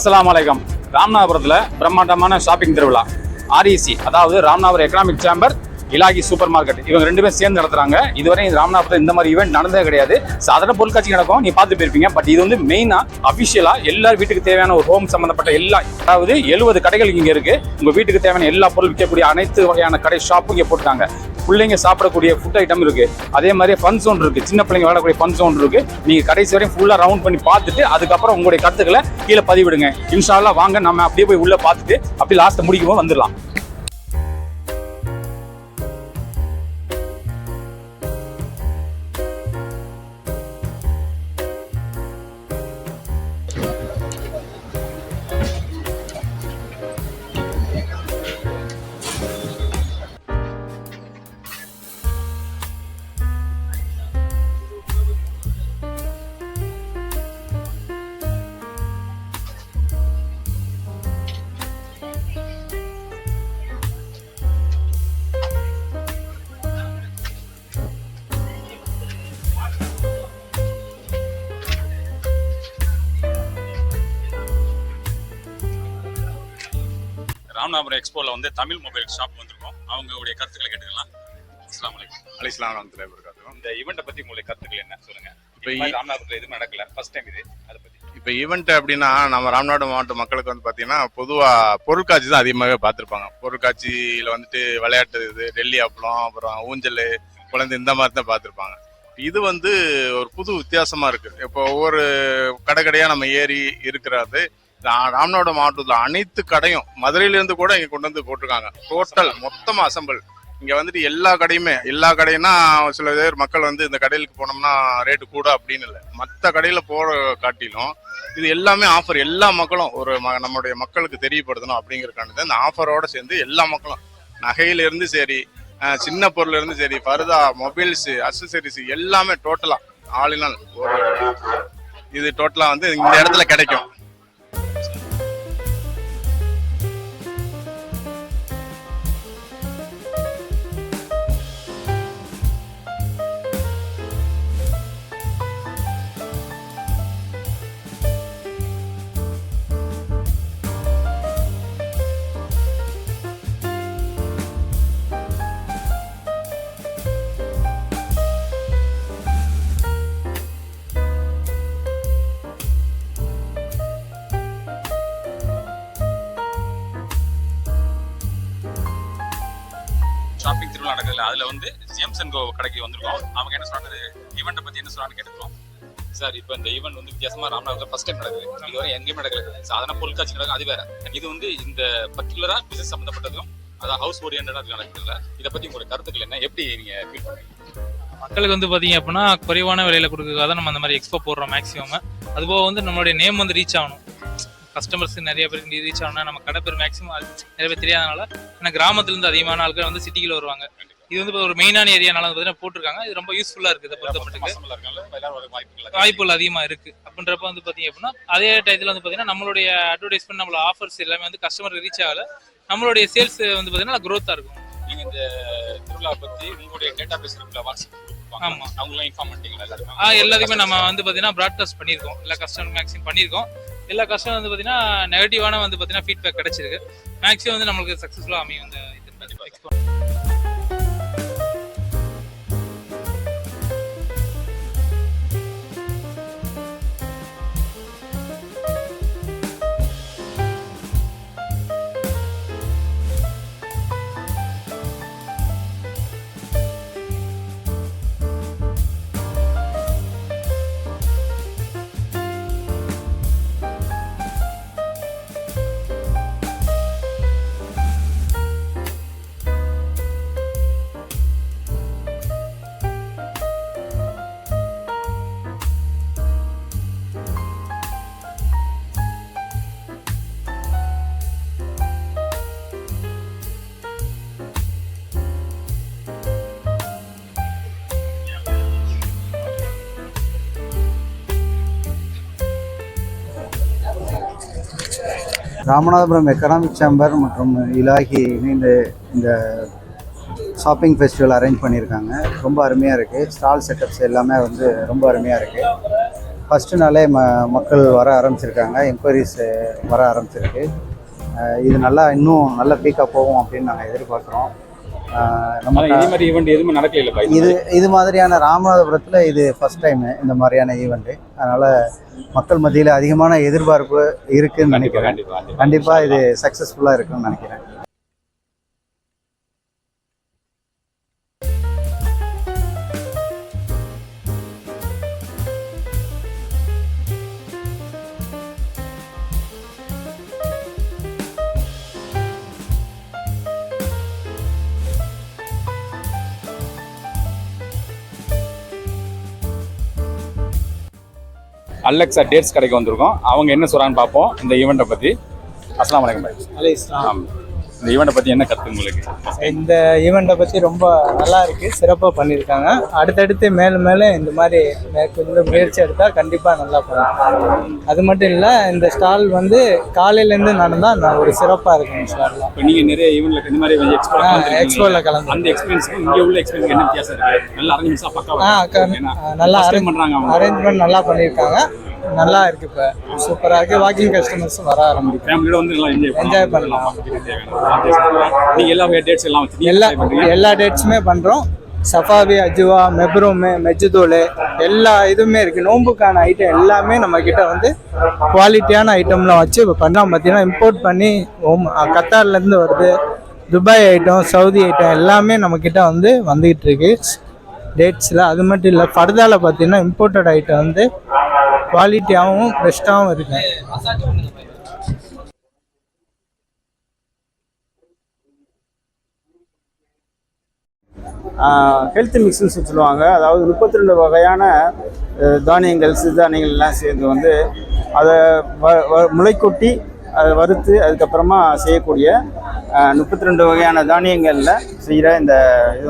அஸ்ஸலாமு அலைக்கும். ராமநாதபுரத்தில் பிரம்மாண்டமான ஷாப்பிங் திருவிழா ஆர்இசி, அதாவது ராமநாதபுரம் எக்கனாமிக் சேம்பர், இலாகி சூப்பர் மார்க்கெட், இவங்க ரெண்டு பேரும் சேர்ந்து நடத்துறாங்க. இதுவரை ராமநாதபுரத்தில் இந்த மாதிரி ஈவெண்ட் நடந்ததே கிடையாது. சாதாரண பொருட்காட்சி நடக்கும், நீ பார்த்து போயிருப்பீங்க. பட் இது வந்து மெயினா அபிஷியலா எல்லா வீட்டுக்கு தேவையான ஒரு ஹோம் சம்பந்தப்பட்ட எல்லா, அதாவது 70 கடைகள் இங்க இருக்கு. உங்க வீட்டுக்கு தேவையான எல்லா பொருள் விற்கக்கூடிய அனைத்து வகையான கடை ஷாப்பும் இங்க போட்டுருக்காங்க. பிள்ளைங்க சாப்பிடக்கூடிய ஃபுட் ஐட்டம் இருக்கு, அதே மாதிரி ஃபன் ஜோன் இருக்கு, சின்ன பிள்ளைங்க விளையாடக்கூடிய ஃபன் ஜோன் இருக்கு. நீங்க கடைசி வரையும் ஃபுல்லா ரவுண்ட் பண்ணி பார்த்துட்டு அதுக்கப்புறம் உங்களுடைய கருத்துக்களை கீழே பதிவிடுங்க. இன்ஷா அல்லாஹ் வாங்க, நம்ம அப்படியே போய் உள்ள பார்த்துட்டு அப்படி லாஸ்ட் முடிக்கும் வந்துடலாம். ராமநாதபுரம் எக்ஸ்போல வந்து தமிழ் மொபைல் ஷாப் வந்திருக்கோம். அவங்களுடைய கருத்துக்களை கேட்டுக்கலாம். அஸ்ஸலாமு அலைக்கும். அலைஹிஸ்ஸலாம் வரஹ்மத்துல்லாஹி வபரகாத்துஹு. இந்த ஈவெண்ட்டை பத்தி உங்களுடைய கருத்துக்கள் என்ன சொல்லுங்க. இப்போ ராமநாதபுரத்தில் எதுவும் நடக்கல, ஃபர்ஸ்ட் டைம் இது, அதை பத்தி. இப்போ ஈவெண்ட் அப்படின்னா நம்ம ராமநாடு மாவட்ட மக்களுக்கு வந்து பார்த்தீங்கன்னா பொதுவாக பொருட்காட்சி தான் அதிகமாகவே பார்த்துருப்பாங்க. பொருட்காட்சியில் வந்துட்டு விளையாட்டு இது, டெல்லி அப்பளம், அப்புறம் ஊஞ்சல், குழந்தை, இந்த மாதிரி தான் பார்த்துருப்பாங்க. இது வந்து ஒரு புது வித்தியாசமா இருக்கு. இப்போ ஒவ்வொரு கடைக்கடையா நம்ம ஏறி இருக்கிறது. ராமநாடு மாவட்டத்தில் அனைத்து கடையும் மதுரையிலேருந்து கூட இங்கே கொண்டு வந்து போட்டிருக்காங்க. டோட்டல் மொத்தமாக அசம்பிள் இங்கே வந்துட்டு எல்லா கடையும்னா சில பேர் மக்கள் வந்து இந்த கடைகளுக்கு போனோம்னா ரேட்டு கூட அப்படின்னு இல்லை, மற்ற கடையில் போகிற காட்டிலும் இது எல்லாமே ஆஃபர். எல்லா மக்களும் ஒரு நம்மளுடைய மக்களுக்கு தெரியப்படுத்தணும் அப்படிங்கிறக்கானது இந்த ஆஃபரோட சேர்ந்து எல்லா மக்களும் நகையிலேருந்து சரி, சின்ன பொருள் இருந்து சரி, ஃபர்தா, மொபைல்ஸ், அக்சசரிஸ் எல்லாமே டோட்டலா ஆல் இன் ஆல் ஒரு இது டோட்டலா வந்து இந்த இடத்துல கிடைக்கும். ஷாப்பிங் திருவிழா நடக்குதுல, அதுல வந்து ஜேம்ஸ் அண்ட் கோ கடைக்கு வந்திருக்கோம். அவங்க என்ன சொல்றாங்க, ஈவெண்ட்டை பத்தி என்ன சொல்றான்னு கேட்டுருக்கோம். சார், இப்போ இந்த ஈவெண்ட் வந்து வித்தியாசமா ராமநாதபுரத்தில் ஃபர்ஸ்ட் டைம் நடக்குது. இதுவரை எங்கேயுமே நடக்கல. சாதாரண பொருட்காட்சி நடக்கும், அது வேற. இது வந்து இந்த பர்டிகுலரா பிசினஸ் சம்பந்தப்பட்டதும், அதாவது ஹவுஸ் ஓரியன்டா நடக்குதுல்ல, இதை பத்தி உங்களோட கருத்துக்கள் என்ன, எப்படி நீங்க ஃபீல் பண்ணுறீங்க? மக்களுக்கு வந்து பார்த்தீங்க அப்படின்னா குறைவான விலையில கொடுக்கறதுக்காக தான் நம்ம அந்த மாதிரி எக்ஸ்போ போடுறோம் மேக்ஸிமம். அதுபோக வந்து நம்மளுடைய நேம் வந்து ரீச் ஆகணும், கஸ்டமர்ஸ் நிறைய பேருக்கு ரீச் ஆகணும்னா நம்ம கடை பேர் மேக்ஸிமம் நிறைய பேர் தெரியாதனால, ஏன்னா கிராமத்துலேருந்து அதிகமான ஆட்கள் வந்து சிட்டிக்குள்ள வருவாங்க. இது வந்து ஒரு மெயினான ஏரியானால பார்த்தீங்கன்னா போட்டிருக்காங்க. இது ரொம்ப யூஸ்ஃபுல்லா இருக்கு. இதை பொறுத்தப்பட்டுக்கு வாய்ப்புகள் அதிகமாக இருக்கு. அப்படின்றப்ப வந்து பார்த்தீங்க அப்படின்னா அதே டயத்தில் வந்து பார்த்தீங்கன்னா நம்மளுடைய அட்வர்டைஸ்மெண்ட், நம்மளோட ஆஃபர்ஸ் எல்லாமே வந்து கஸ்டமருக்கு ரீச் ஆகல, நம்மளுடைய சேல்ஸ் வந்து பார்த்தீங்கன்னா க்ரோத்தா இருக்கும். நீங்க இந்த திருவிழா பத்தி உங்களுடைய டேட்டா பேஸ் இருக்குல்ல, வாட்ஸ்அப் குரூப், ஆமா, அவங்களாம் இன்ஃபார்ம் பண்ணிட்டீங்களா? எல்லாத்தையுமே நம்ம வந்து பார்த்தீங்கன்னா ப்ராட்காஸ்ட் பண்ணியிருக்கோம், எல்லா கஸ்டமர் மேக்ஸிமம் பண்ணியிருக்கோம். எல்லா கஸ்டமர் வந்து பார்த்தீங்கன்னா நெகட்டிவான வந்து பார்த்தீங்கன்னா ஃபீட்பேக் கிடைச்சிருக்கு. மேக்ஸிமம் வந்து நம்மளுக்கு சக்ஸஸ்ஃபுல்லாக அமையும் இந்த எக்ஸ்போ. ராமநாதபுரம் எக்கனாமிக் சேம்பர் மற்றும் இலாகி இணைந்து இந்த ஷாப்பிங் ஃபெஸ்டிவல் அரேஞ்ச் பண்ணியிருக்காங்க. ரொம்ப அருமையாக இருக்குது. ஸ்டால் செட்டப்ஸ் எல்லாமே வந்து ரொம்ப அருமையாக இருக்குது. ஃபஸ்ட்டு நாளே மக்கள் வர ஆரம்பிச்சிருக்காங்க, என்கொயரிஸ் வர ஆரம்பிச்சிருக்கு. இது நல்லா இன்னும் நல்ல பீக்காக போகும் அப்படின்னு நாங்கள் எதிர்பார்க்குறோம். நம்ம இதே மாதிரி ஈவெண்ட் எதுவுமே நடக்கல. இது மாதிரியான ராமநாதபுரத்தில் இது ஃபர்ஸ்ட் டைமு இந்த மாதிரியான ஈவெண்ட்டு. அதனால் மக்கள் மத்தியில் அதிகமான எதிர்பார்ப்பு இருக்குதுன்னு நினைக்கிறேன். கண்டிப்பாக இது சக்ஸஸ்ஃபுல்லாக இருக்குன்னு நினைக்கிறேன். அலெக்ஸா டேட்ஸ் கடைக்கு வந்திருக்கோம். அவங்க என்ன சொல்கிறான்னு பார்ப்போம் இந்த ஈவெண்ட்டை பற்றி. அஸ்ஸலாமு அலைக்கும் பாய். இந்த ஈவெண்ட்டை பற்றி என்ன கருத்து உங்களுக்கு? இந்த ஈவெண்ட்டை பற்றி ரொம்ப நல்லா இருக்குது, சிறப்பாக பண்ணியிருக்காங்க. அடுத்தடுத்து மேலும் மேலும் இந்த மாதிரி மேற்கொண்டு முயற்சி எடுத்தால் கண்டிப்பாக நல்லா பண்ணும். அது மட்டும் இல்லை, இந்த ஸ்டால் வந்து காலையிலேருந்து நடந்தால் ஒரு சிறப்பாக இருக்கும் ஸ்டாலில். இப்போ நீங்கள் நிறைய ஈவெண்ட்டில் இந்த மாதிரி எக்ஸ்போவில் கலந்து அந்த எக்ஸ்பீரியன்ஸுக்கு இங்கே உள்ள எக்ஸ்பீரியன்ஸ் என்ன வித்தியாசம் இருக்குது? நல்லா அரேஞ்ச்மெண்ட்ஸாக பக்காவாக நல்லா பண்ணுறாங்க. அரேஞ்ச்மெண்ட் நல்லா பண்ணியிருக்காங்க, நல்லா இருக்கு. இப்போ சூப்பராக இருக்கு. வாக்கிங் கஸ்டமர்ஸும் வர ஆரம்பிக்கும். ஃபேமிலியோட வந்து நல்லா என்ஜாய் பண்ணலாம். நீங்கள் எல்லா டேட்ஸ் எல்லாம் எல்லா டேட்ஸுமே பண்ணுறோம். சஃபாவி, அஜுவா, மெப்ரூமு, மெஜ்ஜுதூள் எல்லா இதுவுமே இருக்குது. நோம்புக்கான ஐட்டம் எல்லாமே நம்மக்கிட்ட வந்து குவாலிட்டியான ஐட்டம்லாம் வச்சு இப்போ பண்ணுறோம். பார்த்தீங்கன்னா இம்போர்ட் பண்ணி கத்தார்லேருந்து வருது. துபாய் ஐட்டம், சவுதி ஐட்டம் எல்லாமே நம்மக்கிட்ட வந்து வந்துக்கிட்டு இருக்கு டேட்ஸில். அது மட்டும் இல்லை, ஃபர்தாவில் பார்த்தீங்கன்னா இம்போர்ட்டட் ஐட்டம் வந்து குவாலிட்டியாகவும் பெஸ்ட்டாகவும் இருக்கு. ஹெல்த் மிக்ஸ்ன்னு சொல்லுவாங்க. அதாவது 32 வகையான தானியங்கள், சிறுதானியங்கள்லாம் சேர்ந்து வந்து அதை முளைக்கொட்டி அதை வறுத்து அதுக்கப்புறமா செய்யக்கூடிய 32 வகையான தானியங்களில் செய்கிற இது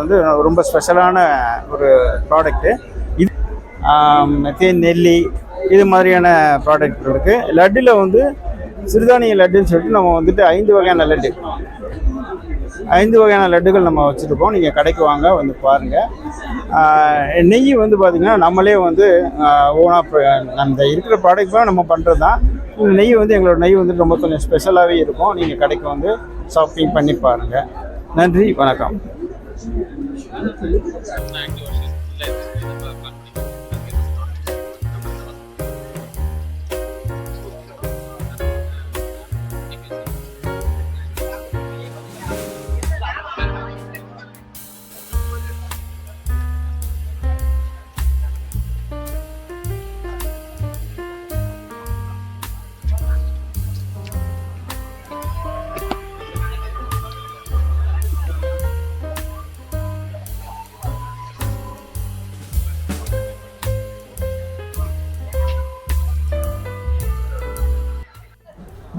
வந்து ரொம்ப ஸ்பெஷலான ஒரு ப்ராடக்ட்டு. இது நெல்லி இது மாதிரியான ப்ராடக்ட் இருக்குது. லட்டில் வந்து சிறுதானிய லட்டுன்னு சொல்லிட்டு நம்ம வந்துட்டு 5 வகையான லட்டு, 5 வகையான லட்டுகள் நம்ம வச்சுருக்கோம். நீங்கள் கடைக்கு வாங்க, வந்து பாருங்கள். நெய் வந்து பார்த்திங்கன்னா நம்மளே வந்து ஓனாக அந்த இருக்கிற ப்ராடக்ட்லாம் நம்ம பண்ணுறது தான். நெய் வந்து எங்களோட நெய் வந்து ரொம்ப கொஞ்சம் ஸ்பெஷலாகவே இருக்கும். நீங்கள் கடைக்கு வந்து ஷாப்பிங் பண்ணி பாருங்கள். நன்றி, வணக்கம்.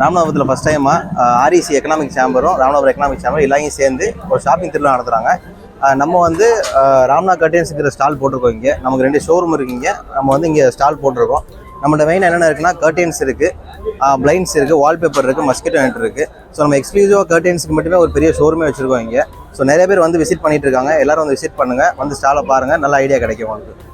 ராமநாதபுரத்தில் ஃபஸ்ட் டைமாக ஆர்இசி எக்கனாமிக் சேம்பரும் ராமநாதபுரம் எக்கனாமிக் சேம்பரும் எல்லாரும் சேர்ந்து ஒரு ஷாப்பிங் திருவிழா நடத்துகிறாங்க. நம்ம வந்து ராம்நாத் கர்டன்ஸுங்கிற ஸ்டால் போட்டிருக்கோம். இங்கே நமக்கு 2 ஷோரூம் இருக்குங்க. நம்ம வந்து இங்கே ஸ்டால் போட்டிருக்கோம். நம்மளோட மெயின் என்னென்ன இருக்குன்னா கர்டன்ஸ் இருக்குது, பிளைண்ட்ஸ் இருக்குது, வால்பேப்பர் இருக்குது, மஸ்கிட்டோ நெட் இருக்குது. ஸோ நம்ம எக்ஸ்க்ளூசிவாக கர்டன்ஸுக்கு மட்டுமே ஒரு பெரிய ஷோரூமே வச்சுருக்கோம் இங்கே. ஸோ நிறைய பேர் வந்து விசிட் பண்ணிட்டு இருக்காங்க. எல்லோரும் வந்து விசிட் பண்ணுங்கள், வந்து ஸ்டாலை பாருங்கள், நல்ல ஐடியா கிடைக்கும் உங்களுக்கு.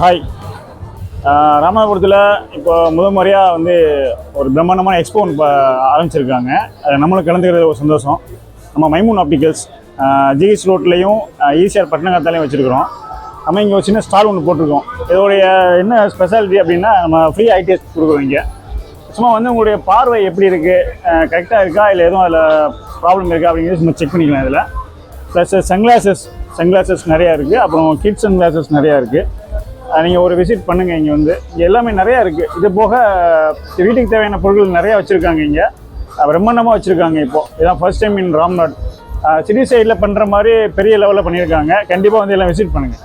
ஹாய், ராமநாதபுரத்தில் இப்போ முதல் முறையாக வந்து ஒரு பிரம்மாண்டமான எக்ஸ்போ ஒன்று இப்போ ஆரம்பிச்சிருக்காங்க. அது நம்மளும் கலந்துக்கிறது ஒரு சந்தோஷம். நம்ம மைமூன் ஆப்டிகல்ஸ் ஜிஹெச் ரோட்லேயும் ஈசிஆர் பட்டணங்காத்தாலையும் வச்சுருக்கிறோம். நம்ம இங்கே ஒரு சின்ன ஸ்டால் ஒன்று போட்டிருக்கோம். இதோடைய என்ன ஸ்பெஷாலிட்டி அப்படின்னா, நம்ம ஃப்ரீ ஐ டெஸ்ட் கொடுக்குறோம் இங்கே. சும்மா வந்து உங்களுடைய பார்வை எப்படி இருக்குது, கரெக்டாக இருக்கா, இல்லை எதுவும் அதில் ப்ராப்ளம் இருக்கா அப்படிங்கிறது சும்மா செக் பண்ணிக்கலாம். இதில் ப்ளஸ் சன்கிளாஸஸ் நிறையா இருக்குது. அப்புறம் கிட்ஸ் சன்கிளாஸஸ் நிறையா இருக்குது. நீங்கள் ஒரு விசிட் பண்ணுங்கள். இங்கே வந்து இங்கே எல்லாமே நிறையா இருக்குது. இது போக வீட்டுக்கு தேவையான பொருட்கள் நிறையா வச்சுருக்காங்க. இங்கே பிரம்மாண்டமாக வச்சுருக்காங்க. இப்போது இதான் first time in Ramnath. City சைடில் பண்ணுற மாதிரி பெரிய லெவலில் பண்ணியிருக்காங்க. கண்டிப்பாக வந்து எல்லாம் விசிட் பண்ணுங்கள்.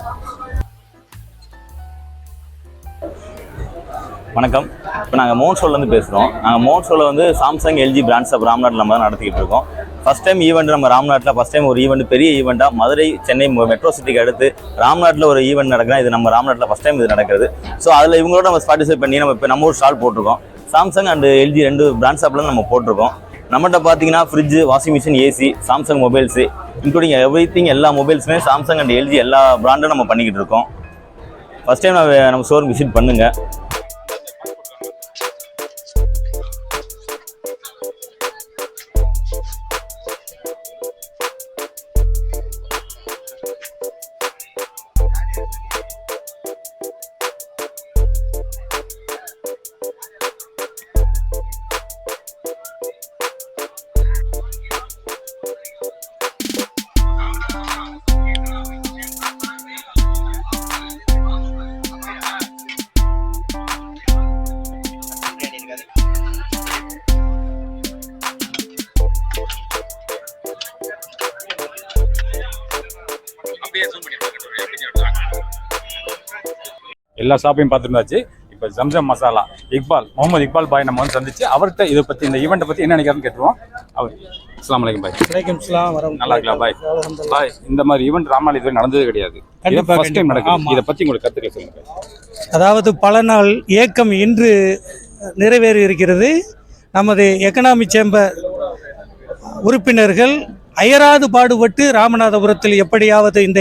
வணக்கம். இப்போ நாங்கள் மோன்சோலேருந்து பேசுகிறோம். நாங்கள் மோன்சோவில் வந்து சாம்சங் எல்ஜி பிராண்ட்ஸ் ஆஃப் ராம்நாட்டில் நம்ம தான் நடத்திக்கிட்டு இருக்கோம். ஃபஸ்ட் டைம் ஈவெண்ட் நம்ம ராம்நாட்டில் ஃபஸ்ட் டைம் ஒரு ஈவெண்ட் பெரிய ஈவெண்ட்டாக மதுரை சென்னை மெட்ரோ சிட்டிக்கு அடுத்து ராம்நாட்டில் ஒரு ஈவெண்ட் நடக்குதுன்னா இது நம்ம ராம்நாட்டில் ஃபஸ்ட் டைம் இது நடக்கிறது. ஸோ அதில் இவங்களோட நம்ம பார்ட்டிசிபேட் பண்ணி நம்ம இப்போ நம்ம ஒரு ஸ்டால் போட்டிருக்கோம். சாம்சங் அண்ட் எல்ஜி 2 பிராண்ட் ஷாப்பில் நம்ம போட்டிருக்கோம். நம்மகிட்ட பார்த்தீங்கன்னா fridge, washing machine, AC, Samsung mobiles including everything எல்லா மொபைல்ஸுமே சாம்சங் அண்ட் எல்ஜி எல்லா பிராண்டும் நம்ம பண்ணிக்கிட்டு இருக்கோம். ஃபஸ்ட் டைம் நம்ம ஷோரூம் விசிட் பண்ணுங்கள். எல்லா ஷாப்பையும் பார்த்துருந்தாச்சு. இப்போ ஜம்சம் மசாலா முகமது இக்பால் பாய் நம்ம வந்து சந்திச்சு அவர்கிட்ட இதை பற்றி இந்த ஈவெண்ட்டை பற்றி என்ன நினைக்கிறான்னு கேட்டுருவோம். அவர் அஸ்ஸலாமு அலைக்கும் பாய். வலைக்கம் ஸலாம். நல்லா இருக்கலாம் பாய். பாய், இந்த மாதிரி ஈவெண்ட் ராம்நாள் இதுவரை நடந்தது கிடையாது. ஃபர்ஸ்ட் டைம் நடக்குது. இதை பற்றி உங்களுக்கு கருத்துக்கள் சொல்லுங்க. அதாவது பல நாள் ஏக்கம் இன்று நிறைவேறி இருக்கிறது. நமது எக்கனாமிக் சேம்பர் உறுப்பினர்கள் அயராது பாடுபட்டு ராமநாதபுரத்தில் எப்படியாவது இந்த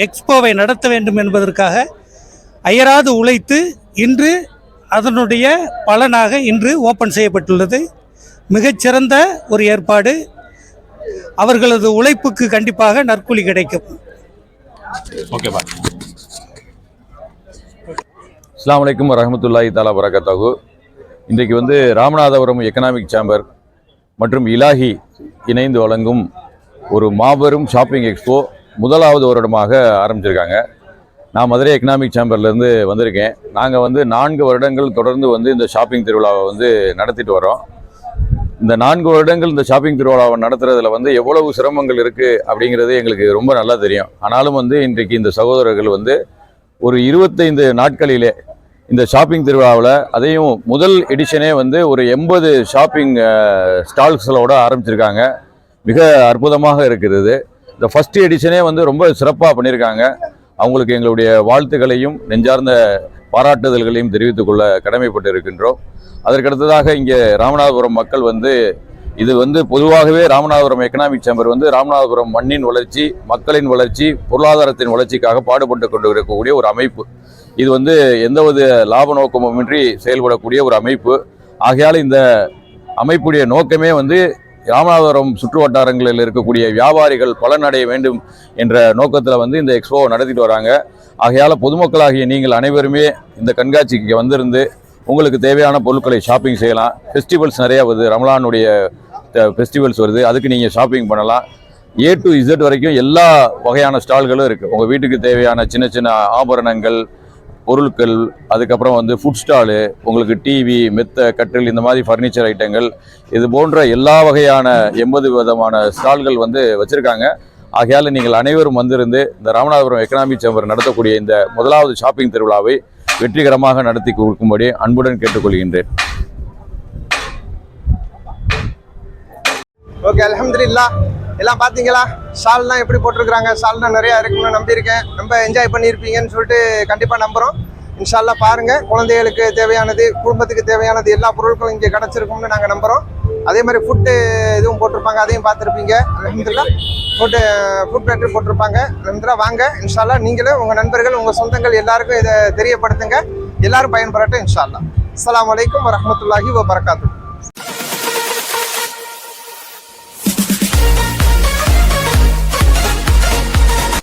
எக்ஸ்போவை நடத்த வேண்டும் என்பதற்காக அயராது உழைத்து இன்று அதனுடைய பலனாக இன்று ஓப்பன் செய்யப்பட்டுள்ளது. மிகச்சிறந்த ஒரு ஏற்பாடு. அவர்களது உழைப்புக்கு கண்டிப்பாக நற்கூலி கிடைக்கும். Okay bye. அஸ்ஸலாமு அலைக்கும் வரஹ்மத்துல்லாஹி தஆலா பரகாத்துஹு. இன்றைக்கு வந்து ராமநாதபுரம் எக்கனாமிக் சேம்பர் மற்றும் இலாஹி இணைந்து வழங்கும் ஒரு மாபெரும் ஷாப்பிங் எக்ஸ்போ முதலாவது வருடமாக ஆரம்பிச்சிருக்காங்க. நான் மதுரை எக்கனாமிக் சேம்பர்லேருந்து வந்திருக்கேன். நாங்கள் வந்து 4 வருடங்கள் தொடர்ந்து வந்து இந்த ஷாப்பிங் திருவிழாவை வந்து நடத்திட்டு வரோம். இந்த 4 வருடங்கள் இந்த ஷாப்பிங் திருவிழாவை நடத்துறதுல வந்து எவ்வளவு சிரமங்கள் இருக்குது அப்படிங்கிறது எங்களுக்கு ரொம்ப நல்லா தெரியும். ஆனாலும் வந்து இன்றைக்கு இந்த சகோதரர்கள் வந்து ஒரு 25 நாட்களிலே இந்த ஷாப்பிங் திருவிழாவில் அதையும் முதல் எடிஷனே வந்து ஒரு 80 ஷாப்பிங் ஸ்டால்ஸோட ஆரம்பிச்சிருக்காங்க. மிக அற்புதமாக இருக்கிறது. இந்த ஃபஸ்ட் எடிஷனே வந்து ரொம்ப சிறப்பாக பண்ணியிருக்காங்க. அவங்களுக்கு எங்களுடைய வாழ்த்துக்களையும் நெஞ்சார்ந்த பாராட்டுதல்களையும் தெரிவித்துக் கொள்ள கடமைப்பட்டு இருக்கின்றோம். அதற்கடுத்ததாக இங்கே ராமநாதபுரம் மக்கள் வந்து இது வந்து பொதுவாகவே ராமநாதபுரம் எக்கனாமிக் சேம்பர் வந்து ராமநாதபுரம் மண்ணின் வளர்ச்சி, மக்களின் வளர்ச்சி, பொருளாதாரத்தின் வளர்ச்சிக்காக பாடுபட்டு கொண்டு இருக்கக்கூடிய ஒரு அமைப்பு. இது வந்து எந்தவித லாப நோக்கமுமின்றி செயல்படக்கூடிய ஒரு அமைப்பு. ஆகையால் இந்த அமைப்புடைய நோக்கமே வந்து ராமநாதபுரம் சுற்று வட்டாரங்களில் இருக்கக்கூடிய வியாபாரிகள் பலனடைய வேண்டும் என்ற நோக்கத்தில் வந்து இந்த எக்ஸ்போவை நடத்திட்டு வராங்க. ஆகையால் பொதுமக்களாகிய நீங்கள் அனைவருமே இந்த கண்காட்சிக்கு வந்திருந்து உங்களுக்கு தேவையான பொருட்களை ஷாப்பிங் செய்யலாம். ஃபெஸ்டிவல்ஸ் நிறையா வருது, ரமலானுடைய ஃபெஸ்டிவல்ஸ் வருது, அதுக்கு நீங்கள் ஷாப்பிங் பண்ணலாம். A to Z வரைக்கும் எல்லா வகையான ஸ்டால்களும் இருக்குது. உங்கள் வீட்டுக்கு தேவையான சின்ன சின்ன ஆபரணங்கள், பொருட்கள், அதுக்கப்புறம் வந்து ஃபுட் ஸ்டாலு, உங்களுக்கு டிவி, மெத்த, கட்டில், இந்த மாதிரி ஃபர்னிச்சர் ஐட்டங்கள், இது போன்ற எல்லா வகையான 80 விதமான ஸ்டால்கள் வந்து வச்சுருக்காங்க. ஆகையால் நீங்கள் அனைவரும் வந்திருந்து இந்த ராமநாதபுரம் எக்கனாமிக் சேம்பர் நடத்தக்கூடிய இந்த முதலாவது ஷாப்பிங் திருவிழாவை வெற்றிகரமாக நடத்தி கொடுக்கும்படி அன்புடன் கேட்டுக்கொள்கின்றேன். ஓகே, அல்ஹம்துலில்லாஹ். எல்லாம் பார்த்தீங்களா? ஷால்லாம் எப்படி போட்டிருக்கிறாங்க? ஷால்லாம் நிறையா இருக்குன்னு நம்பியிருக்கேன். ரொம்ப என்ஜாய் பண்ணியிருப்பீங்கன்னு சொல்லிட்டு கண்டிப்பாக நம்புகிறோம். இன்ஷால்லா பாருங்கள். குழந்தைகளுக்கு தேவையானது, குடும்பத்துக்கு தேவையானது எல்லா பொருட்களும் இங்கே கிடச்சிருக்கும்னு நாங்கள் நம்புகிறோம். அதே மாதிரி ஃபுட்டு இதுவும் போட்டிருப்பாங்க, அதையும் பார்த்துருப்பீங்க. அல்ஹம்துலில்லாஹ் ஃபுட் பேட்டரி போட்டிருப்பாங்க. அல்ஹம்துலில்லாஹ் வாங்க. இன்ஷால்லா நீங்களும் உங்கள் நண்பர்கள், உங்கள் சொந்தங்கள் எல்லாருக்கும் இதை தெரியப்படுத்துங்க. எல்லாரும் பயன்பெறட்டும் இன்ஷால்லா. அஸ்ஸலாமு அலைக்கும் வரஹ்மத்துல்லாஹி வபரகாத்துஹு.